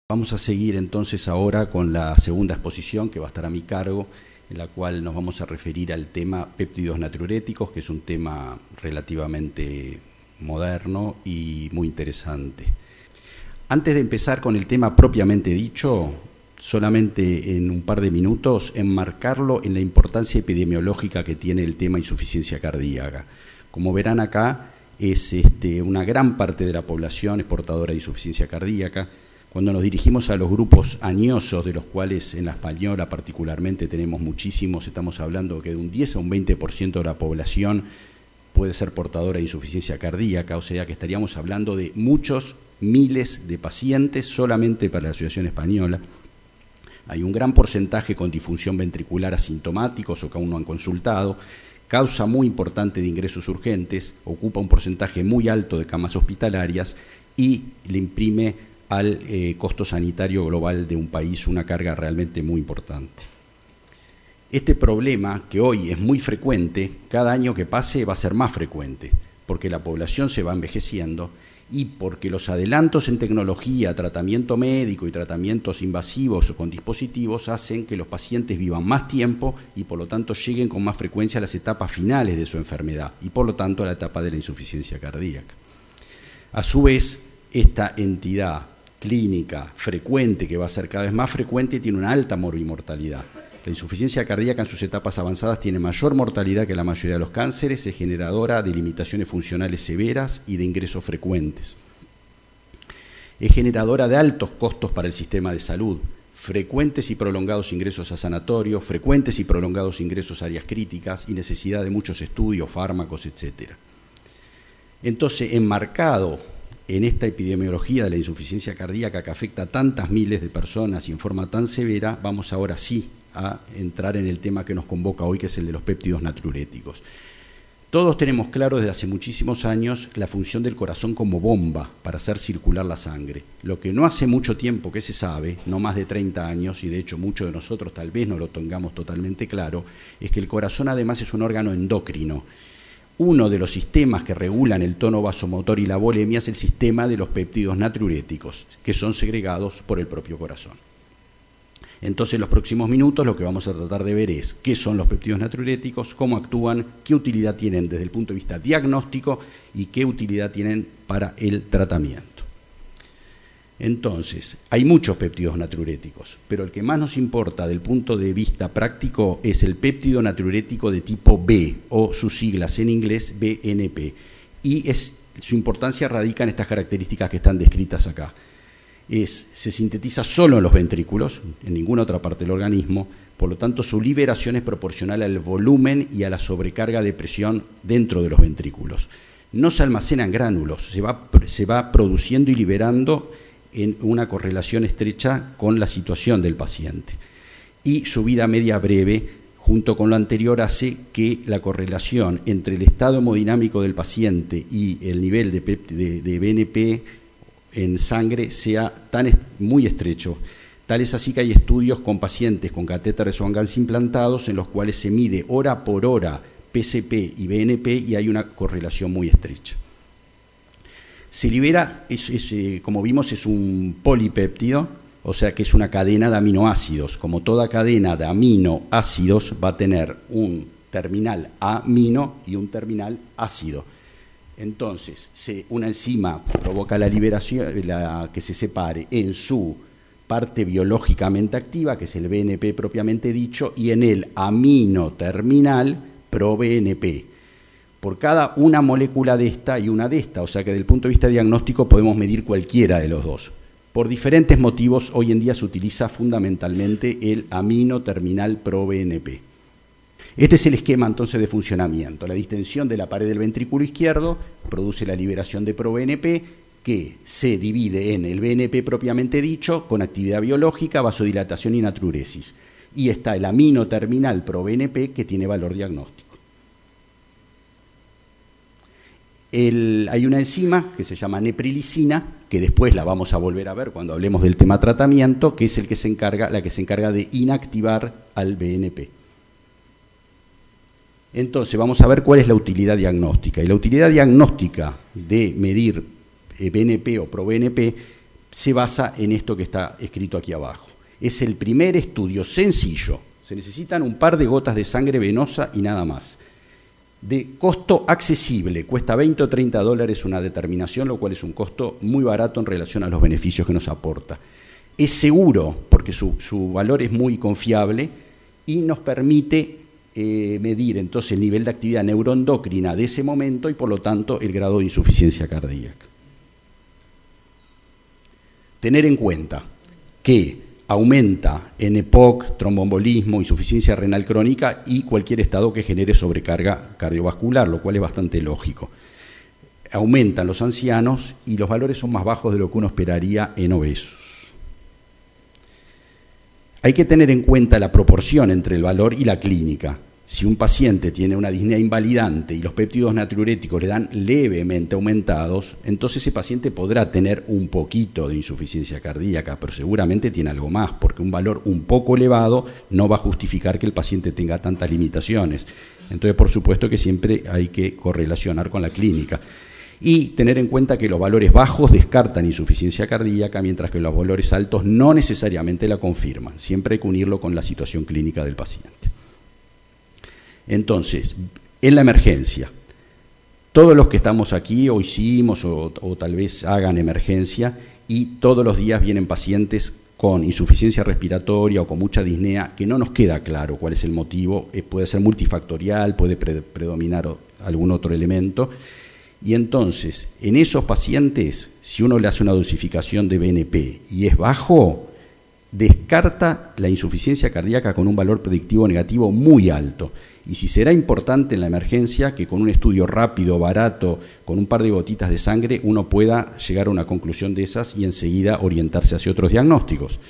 Vamos a seguir entonces ahora con la segunda exposición que va a estar a mi cargo, en la cual nos vamos a referir al tema péptidos natriuréticos, que es un tema relativamente moderno y muy interesante. Antes de empezar con el tema propiamente dicho, solamente en un par de minutos enmarcarlo en la importancia epidemiológica que tiene el tema insuficiencia cardíaca. Como verán acá, es una gran parte de la población es portadora de insuficiencia cardíaca. Cuando nos dirigimos a los grupos añosos, de los cuales en la española particularmente tenemos muchísimos, estamos hablando que de un 10 a un 20% de la población puede ser portadora de insuficiencia cardíaca, o sea que estaríamos hablando de muchos miles de pacientes solamente para la Asociación Española. Hay un gran porcentaje con disfunción ventricular asintomáticos o que aún no han consultado, causa muy importante de ingresos urgentes, ocupa un porcentaje muy alto de camas hospitalarias y le imprime al costo sanitario global de un país una carga realmente muy importante. Este problema, que hoy es muy frecuente, cada año que pase va a ser más frecuente, porque la población se va envejeciendo y porque los adelantos en tecnología, tratamiento médico y tratamientos invasivos o con dispositivos hacen que los pacientes vivan más tiempo y por lo tanto lleguen con más frecuencia a las etapas finales de su enfermedad y por lo tanto a la etapa de la insuficiencia cardíaca. A su vez, esta entidad clínica frecuente, que va a ser cada vez más frecuente, tiene una alta morbimortalidad. La insuficiencia cardíaca en sus etapas avanzadas tiene mayor mortalidad que la mayoría de los cánceres, es generadora de limitaciones funcionales severas y de ingresos frecuentes. Es generadora de altos costos para el sistema de salud, frecuentes y prolongados ingresos a sanatorios, frecuentes y prolongados ingresos a áreas críticas y necesidad de muchos estudios, fármacos, etc. Entonces, enmarcado en esta epidemiología de la insuficiencia cardíaca que afecta a tantas miles de personas y en forma tan severa, vamos ahora sí a entrar en el tema que nos convoca hoy, que es el de los péptidos natriuréticos. Todos tenemos claro desde hace muchísimos años la función del corazón como bomba para hacer circular la sangre. Lo que no hace mucho tiempo que se sabe, no más de 30 años, y de hecho muchos de nosotros tal vez no lo tengamos totalmente claro, es que el corazón además es un órgano endocrino. Uno de los sistemas que regulan el tono vasomotor y la volemia es el sistema de los péptidos natriuréticos, que son segregados por el propio corazón. Entonces, en los próximos minutos lo que vamos a tratar de ver es qué son los péptidos natriuréticos, cómo actúan, qué utilidad tienen desde el punto de vista diagnóstico y qué utilidad tienen para el tratamiento. Entonces, hay muchos péptidos natriuréticos, pero el que más nos importa del punto de vista práctico es el péptido natriurético de tipo B, o sus siglas en inglés BNP, y su importancia radica en estas características que están descritas acá. Se sintetiza solo en los ventrículos, en ninguna otra parte del organismo, por lo tanto su liberación es proporcional al volumen y a la sobrecarga de presión dentro de los ventrículos. No se almacena en gránulos, se va produciendo y liberando en una correlación estrecha con la situación del paciente. Y su vida media breve, junto con lo anterior, hace que la correlación entre el estado hemodinámico del paciente y el nivel de BNP en sangre sea muy estrecho. Tal es así que hay estudios con pacientes con catéteres o angas implantados en los cuales se mide hora por hora PCP y BNP y hay una correlación muy estrecha. Se libera, como vimos, es un polipéptido, o sea que es una cadena de aminoácidos. Como toda cadena de aminoácidos va a tener un terminal amino y un terminal ácido. Entonces, una enzima provoca la liberación, que se separe en su parte biológicamente activa, que es el BNP propiamente dicho, y en el amino terminal proBNP. Por cada una molécula de esta y una de esta, o sea que desde el punto de vista diagnóstico podemos medir cualquiera de los dos. Por diferentes motivos, hoy en día se utiliza fundamentalmente el amino terminal proBNP. Este es el esquema entonces de funcionamiento. La distensión de la pared del ventrículo izquierdo produce la liberación de proBNP, que se divide en el BNP propiamente dicho, con actividad biológica, vasodilatación y natriuresis. Y está el amino terminal proBNP, que tiene valor diagnóstico. Hay una enzima que se llama neprilicina, que después la vamos a volver a ver cuando hablemos del tema tratamiento, que es la que se encarga de inactivar al BNP. Entonces vamos a ver cuál es la utilidad diagnóstica. Y la utilidad diagnóstica de medir BNP o proBNP se basa en esto que está escrito aquí abajo. Es el primer estudio sencillo, se necesitan un par de gotas de sangre venosa y nada más. De costo accesible, cuesta 20 o 30 dólares una determinación, lo cual es un costo muy barato en relación a los beneficios que nos aporta. Es seguro, porque su valor es muy confiable y nos permite medir entonces el nivel de actividad neuroendocrina de ese momento y por lo tanto el grado de insuficiencia cardíaca. Tener en cuenta que aumenta en EPOC, tromboembolismo, insuficiencia renal crónica y cualquier estado que genere sobrecarga cardiovascular, lo cual es bastante lógico. Aumentan los ancianos y los valores son más bajos de lo que uno esperaría en obesos. Hay que tener en cuenta la proporción entre el valor y la clínica. Si un paciente tiene una disnea invalidante y los péptidos natriuréticos le dan levemente aumentados, entonces ese paciente podrá tener un poquito de insuficiencia cardíaca, pero seguramente tiene algo más, porque un valor un poco elevado no va a justificar que el paciente tenga tantas limitaciones. Entonces, por supuesto que siempre hay que correlacionar con la clínica. Y tener en cuenta que los valores bajos descartan insuficiencia cardíaca, mientras que los valores altos no necesariamente la confirman. Siempre hay que unirlo con la situación clínica del paciente. Entonces, en la emergencia, todos los que estamos aquí o hicimos o tal vez hagan emergencia y todos los días vienen pacientes con insuficiencia respiratoria o con mucha disnea que no nos queda claro cuál es el motivo, puede ser multifactorial, puede predominar algún otro elemento. Y entonces, en esos pacientes, si uno le hace una dosificación de BNP y es bajo, descarta la insuficiencia cardíaca con un valor predictivo negativo muy alto. Y si será importante en la emergencia que con un estudio rápido, barato, con un par de gotitas de sangre, uno pueda llegar a una conclusión de esas y enseguida orientarse hacia otros diagnósticos.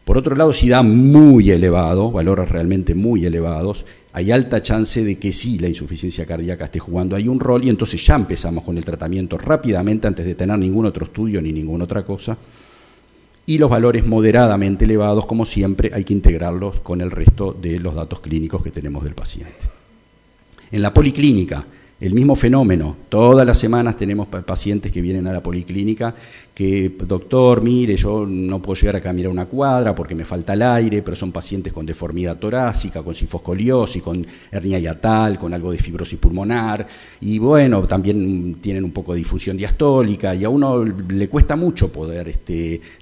Por otro lado, si da muy elevado, valores realmente muy elevados, hay alta chance de que sí la insuficiencia cardíaca esté jugando ahí un rol y entonces ya empezamos con el tratamiento rápidamente antes de tener ningún otro estudio ni ninguna otra cosa. Y los valores moderadamente elevados, como siempre, hay que integrarlos con el resto de los datos clínicos que tenemos del paciente. En la policlínica, el mismo fenómeno. Todas las semanas tenemos pacientes que vienen a la policlínica que, doctor, mire, yo no puedo llegar a caminar una cuadra porque me falta el aire, pero son pacientes con deformidad torácica, con sifoscoliosis, con hernia hiatal, con algo de fibrosis pulmonar, y bueno, también tienen un poco de difusión diastólica, y a uno le cuesta mucho poder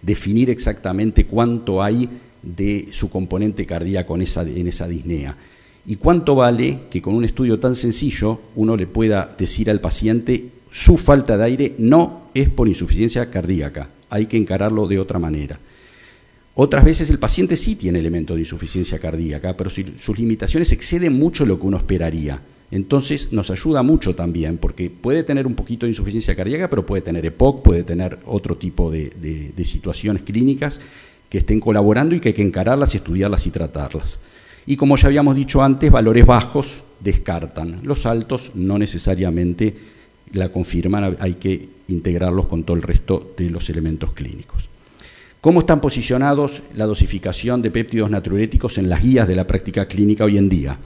definir exactamente cuánto hay de su componente cardíaco en esa disnea. ¿Y cuánto vale que con un estudio tan sencillo uno le pueda decir al paciente su falta de aire no es por insuficiencia cardíaca, hay que encararlo de otra manera? Otras veces el paciente sí tiene elementos de insuficiencia cardíaca, pero si sus limitaciones exceden mucho lo que uno esperaría. Entonces nos ayuda mucho también, porque puede tener un poquito de insuficiencia cardíaca, pero puede tener EPOC, puede tener otro tipo de situaciones clínicas que estén colaborando y que hay que encararlas y estudiarlas y tratarlas. Y como ya habíamos dicho antes, valores bajos descartan. Los altos no necesariamente la confirman, hay que integrarlos con todo el resto de los elementos clínicos. ¿Cómo están posicionados la dosificación de péptidos natriuréticos en las guías de la práctica clínica hoy en día?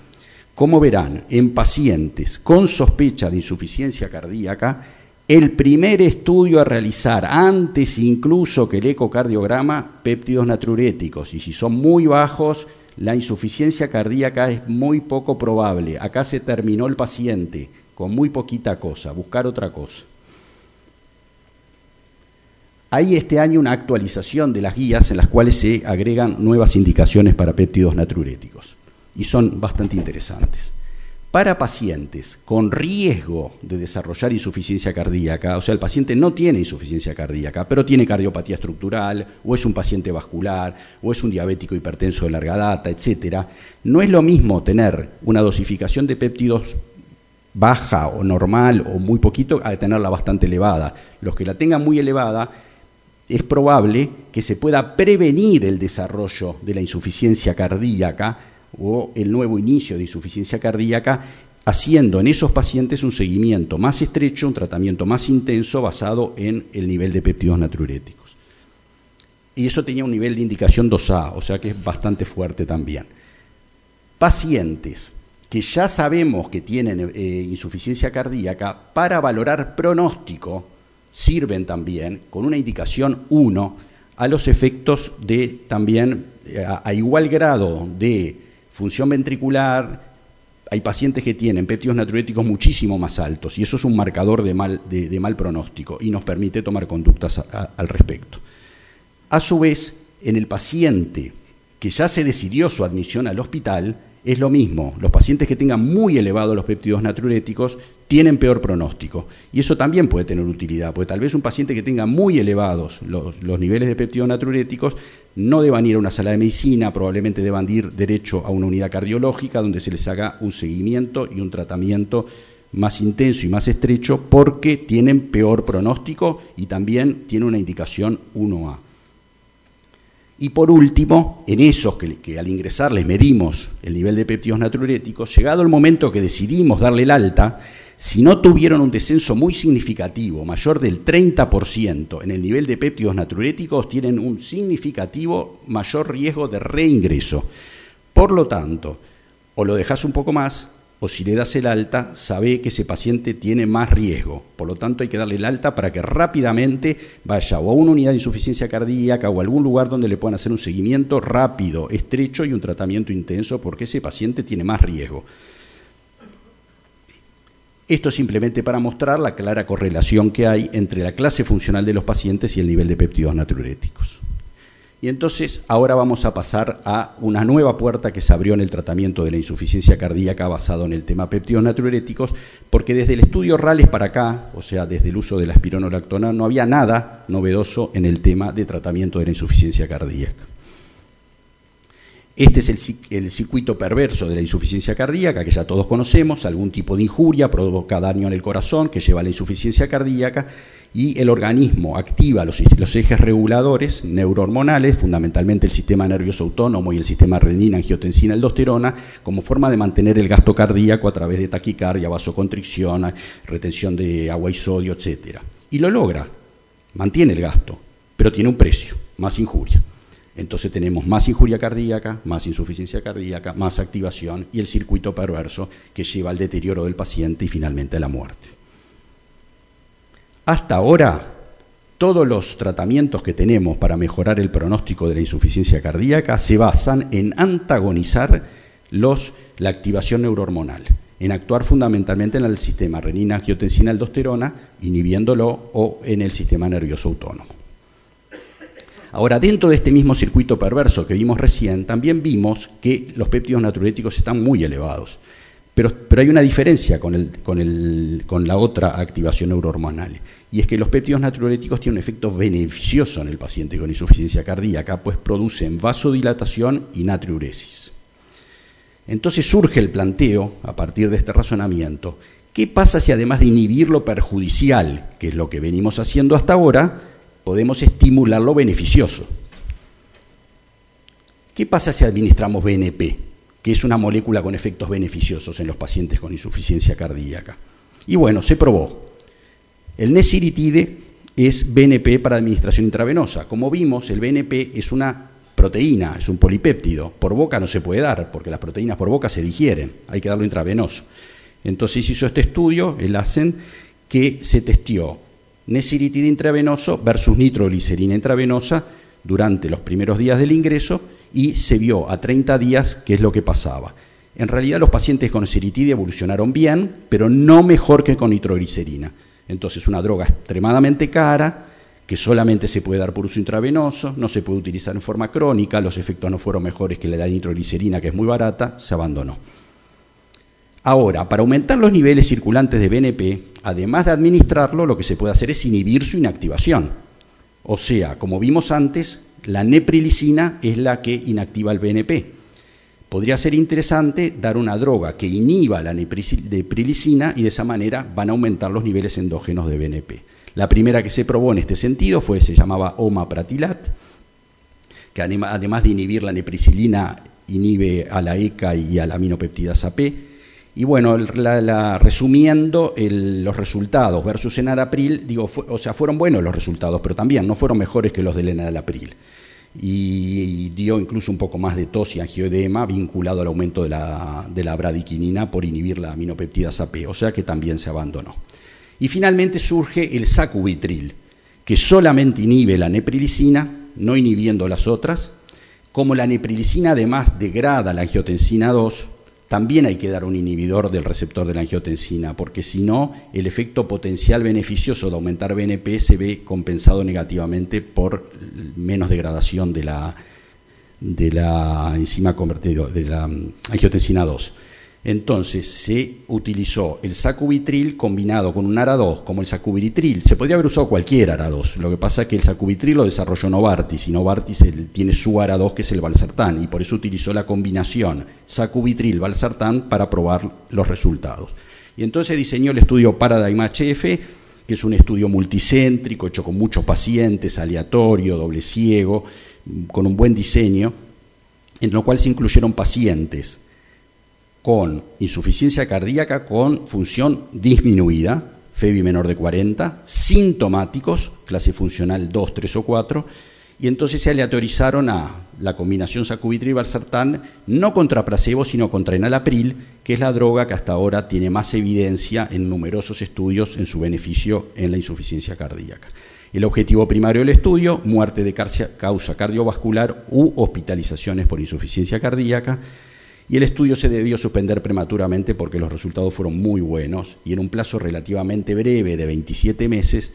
Como verán, en pacientes con sospecha de insuficiencia cardíaca, el primer estudio a realizar, antes incluso que el ecocardiograma, péptidos natriuréticos, y si son muy bajos, la insuficiencia cardíaca es muy poco probable. Acá se terminó el paciente con muy poquita cosa, buscar otra cosa. Hay este año una actualización de las guías en las cuales se agregan nuevas indicaciones para péptidos natriuréticos y son bastante interesantes. Para pacientes con riesgo de desarrollar insuficiencia cardíaca, o sea, el paciente no tiene insuficiencia cardíaca, pero tiene cardiopatía estructural, o es un paciente vascular, o es un diabético hipertenso de larga data, etc., no es lo mismo tener una dosificación de péptidos baja o normal o muy poquito a tenerla bastante elevada. Los que la tengan muy elevada, es probable que se pueda prevenir el desarrollo de la insuficiencia cardíaca o el nuevo inicio de insuficiencia cardíaca, haciendo en esos pacientes un seguimiento más estrecho, un tratamiento más intenso basado en el nivel de péptidos natriuréticos. Y eso tenía un nivel de indicación 2A, o sea que es bastante fuerte también. Pacientes que ya sabemos que tienen insuficiencia cardíaca, para valorar pronóstico, sirven también con una indicación 1 a los efectos de también a igual grado de función ventricular. Hay pacientes que tienen péptidos natriuréticos muchísimo más altos y eso es un marcador de mal pronóstico y nos permite tomar conductas al respecto. A su vez, en el paciente que ya se decidió su admisión al hospital, es lo mismo. Los pacientes que tengan muy elevados los péptidos natriuréticos tienen peor pronóstico. Y eso también puede tener utilidad, porque tal vez un paciente que tenga muy elevados los niveles de péptidos natriuréticos no deban ir a una sala de medicina, probablemente deban ir derecho a una unidad cardiológica donde se les haga un seguimiento y un tratamiento más intenso y más estrecho porque tienen peor pronóstico y también tiene una indicación 1A. Y por último, en esos que al ingresar les medimos el nivel de péptidos natriuréticos, llegado el momento que decidimos darle el alta, si no tuvieron un descenso muy significativo, mayor del 30% en el nivel de péptidos natriuréticos, tienen un significativo mayor riesgo de reingreso. Por lo tanto, o lo dejas un poco más, o si le das el alta, sabe que ese paciente tiene más riesgo. Por lo tanto, hay que darle el alta para que rápidamente vaya o a una unidad de insuficiencia cardíaca o a algún lugar donde le puedan hacer un seguimiento rápido, estrecho y un tratamiento intenso, porque ese paciente tiene más riesgo. Esto simplemente para mostrar la clara correlación que hay entre la clase funcional de los pacientes y el nivel de péptidos natriuréticos. Y entonces ahora vamos a pasar a una nueva puerta que se abrió en el tratamiento de la insuficiencia cardíaca basado en el tema péptidos natriuréticos, porque desde el estudio Rales para acá, o sea, desde el uso de la espironolactona, no había nada novedoso en el tema de tratamiento de la insuficiencia cardíaca. Este es el circuito perverso de la insuficiencia cardíaca, que ya todos conocemos. Algún tipo de injuria provoca daño en el corazón que lleva a la insuficiencia cardíaca y el organismo activa los ejes reguladores neurohormonales, fundamentalmente el sistema nervioso autónomo y el sistema renina, angiotensina, aldosterona, como forma de mantener el gasto cardíaco a través de taquicardia, vasoconstricción, retención de agua y sodio, etc. Y lo logra, mantiene el gasto, pero tiene un precio, más injuria. Entonces tenemos más injuria cardíaca, más insuficiencia cardíaca, más activación y el circuito perverso que lleva al deterioro del paciente y finalmente a la muerte. Hasta ahora, todos los tratamientos que tenemos para mejorar el pronóstico de la insuficiencia cardíaca se basan en antagonizar la activación neurohormonal, en actuar fundamentalmente en el sistema renina, angiotensina, aldosterona, inhibiéndolo o en el sistema nervioso autónomo. Ahora, dentro de este mismo circuito perverso que vimos recién, también vimos que los péptidos natriuréticos están muy elevados. Pero hay una diferencia con la otra activación neurohormonal, y es que los péptidos natriuréticos tienen un efecto beneficioso en el paciente con insuficiencia cardíaca, pues producen vasodilatación y natriuresis. Entonces surge el planteo, a partir de este razonamiento, ¿qué pasa si además de inhibir lo perjudicial, que es lo que venimos haciendo hasta ahora, podemos estimular lo beneficioso? ¿Qué pasa si administramos BNP, que es una molécula con efectos beneficiosos en los pacientes con insuficiencia cardíaca? Y bueno, se probó. El nesiritide es BNP para administración intravenosa. Como vimos, el BNP es una proteína, es un polipéptido. Por boca no se puede dar, porque las proteínas por boca se digieren, hay que darlo intravenoso. Entonces hizo este estudio, el ASCENT, que se testió nesiritide intravenoso versus nitroglicerina intravenosa durante los primeros días del ingreso y se vio a 30 días qué es lo que pasaba. En realidad los pacientes con nesiritide evolucionaron bien, pero no mejor que con nitroglicerina. Entonces una droga extremadamente cara, que solamente se puede dar por uso intravenoso, no se puede utilizar en forma crónica, los efectos no fueron mejores que la de nitroglicerina, que es muy barata, se abandonó. Ahora, para aumentar los niveles circulantes de BNP, además de administrarlo, lo que se puede hacer es inhibir su inactivación. O sea, como vimos antes, la neprilicina es la que inactiva el BNP. Podría ser interesante dar una droga que inhiba la neprilicina y de esa manera van a aumentar los niveles endógenos de BNP. La primera que se probó en este sentido se llamaba omapratilat, que además de inhibir la nepricilina, inhibe a la ECA y a la aminopeptidasa P. Y bueno, resumiendo los resultados versus enalapril, fueron buenos los resultados, pero también no fueron mejores que los del enalapril. Y dio incluso un poco más de tos y angioedema vinculado al aumento de la bradiquinina por inhibir la aminopeptidasa P, o sea que también se abandonó. Y finalmente surge el sacubitril, que solamente inhibe la neprilicina, no inhibiendo las otras. Como la neprilicina además degrada la angiotensina 2, también hay que dar un inhibidor del receptor de la angiotensina, porque si no, el efecto potencial beneficioso de aumentar BNP se ve compensado negativamente por menos degradación de la enzima convertido, de la angiotensina 2. Entonces se utilizó el sacubitril combinado con un ARA2 como el sacubitril. Se podría haber usado cualquier ARA2, lo que pasa es que el sacubitril lo desarrolló Novartis y Novartis tiene su ARA2 que es el valsartán, y por eso utilizó la combinación sacubitril-valsartán para probar los resultados. Y entonces diseñó el estudio Paradigm-HF, que es un estudio multicéntrico hecho con muchos pacientes, aleatorio, doble ciego, con un buen diseño, en lo cual se incluyeron pacientes con insuficiencia cardíaca con función disminuida, FEBI menor de 40, sintomáticos, clase funcional 2, 3 o 4, y entonces se aleatorizaron a la combinación sacubitril-valsartán, no contra placebo, sino contra enalapril, que es la droga que hasta ahora tiene más evidencia en numerosos estudios en su beneficio en la insuficiencia cardíaca. El objetivo primario del estudio, muerte de causa cardiovascular u hospitalizaciones por insuficiencia cardíaca, y el estudio se debió suspender prematuramente porque los resultados fueron muy buenos y en un plazo relativamente breve de 27 meses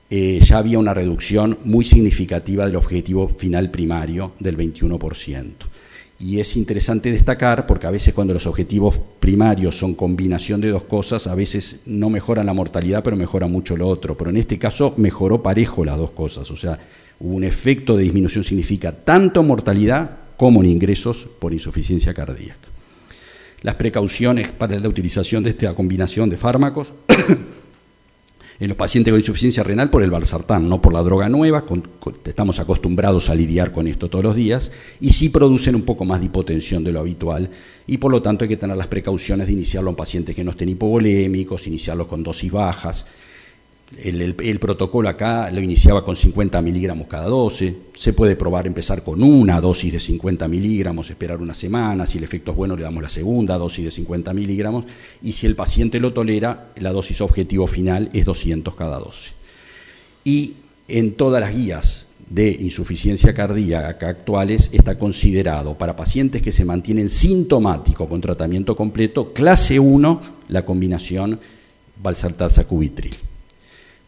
ya había una reducción muy significativa del objetivo final primario del 21%. Y es interesante destacar porque a veces cuando los objetivos primarios son combinación de dos cosas, a veces no mejoran la mortalidad, pero mejora mucho lo otro. Pero en este caso mejoró parejo las dos cosas, o sea, hubo un efecto de disminución significa tanto mortalidad como en ingresos por insuficiencia cardíaca. Las precauciones para la utilización de esta combinación de fármacos en los pacientes con insuficiencia renal por el valsartán, no por la droga nueva, estamos acostumbrados a lidiar con esto todos los días, y sí producen un poco más de hipotensión de lo habitual, y por lo tanto hay que tener las precauciones de iniciarlo en pacientes que no estén hipovolémicos, iniciarlos con dosis bajas. El protocolo acá lo iniciaba con 50 miligramos cada 12, se puede probar empezar con una dosis de 50 miligramos, esperar una semana, si el efecto es bueno le damos la segunda dosis de 50 miligramos y si el paciente lo tolera, la dosis objetivo final es 200 cada 12. Y en todas las guías de insuficiencia cardíaca actuales está considerado para pacientes que se mantienen sintomáticos con tratamiento completo, clase 1, la combinación valsartán-sacubitril.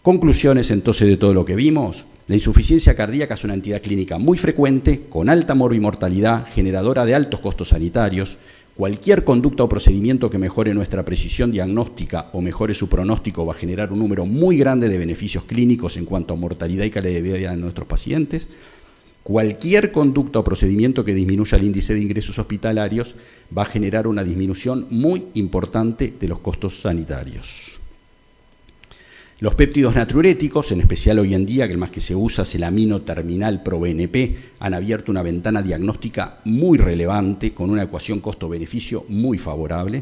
Conclusiones entonces de todo lo que vimos. La insuficiencia cardíaca es una entidad clínica muy frecuente, con alta morbimortalidad, generadora de altos costos sanitarios. Cualquier conducta o procedimiento que mejore nuestra precisión diagnóstica o mejore su pronóstico va a generar un número muy grande de beneficios clínicos en cuanto a mortalidad y calidad de vida de nuestros pacientes. Cualquier conducta o procedimiento que disminuya el índice de ingresos hospitalarios va a generar una disminución muy importante de los costos sanitarios. Los péptidos natriuréticos, en especial hoy en día, que el más que se usa es el amino terminal pro-BNP, han abierto una ventana diagnóstica muy relevante con una ecuación costo-beneficio muy favorable.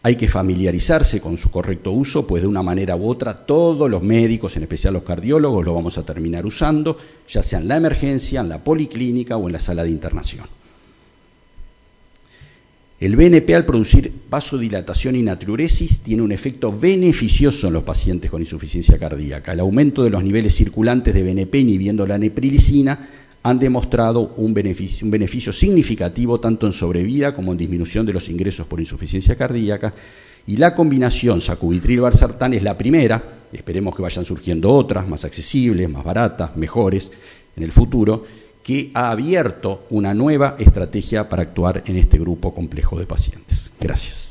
Hay que familiarizarse con su correcto uso, pues de una manera u otra todos los médicos, en especial los cardiólogos, lo vamos a terminar usando, ya sea en la emergencia, en la policlínica o en la sala de internación. El BNP, al producir vasodilatación y natriuresis, tiene un efecto beneficioso en los pacientes con insuficiencia cardíaca. El aumento de los niveles circulantes de BNP inhibiendo la neprilicina han demostrado un beneficio significativo tanto en sobrevida como en disminución de los ingresos por insuficiencia cardíaca. Y la combinación sacubitril-valsartán es la primera, esperemos que vayan surgiendo otras más accesibles, más baratas, mejores en el futuro, que ha abierto una nueva estrategia para actuar en este grupo complejo de pacientes. Gracias.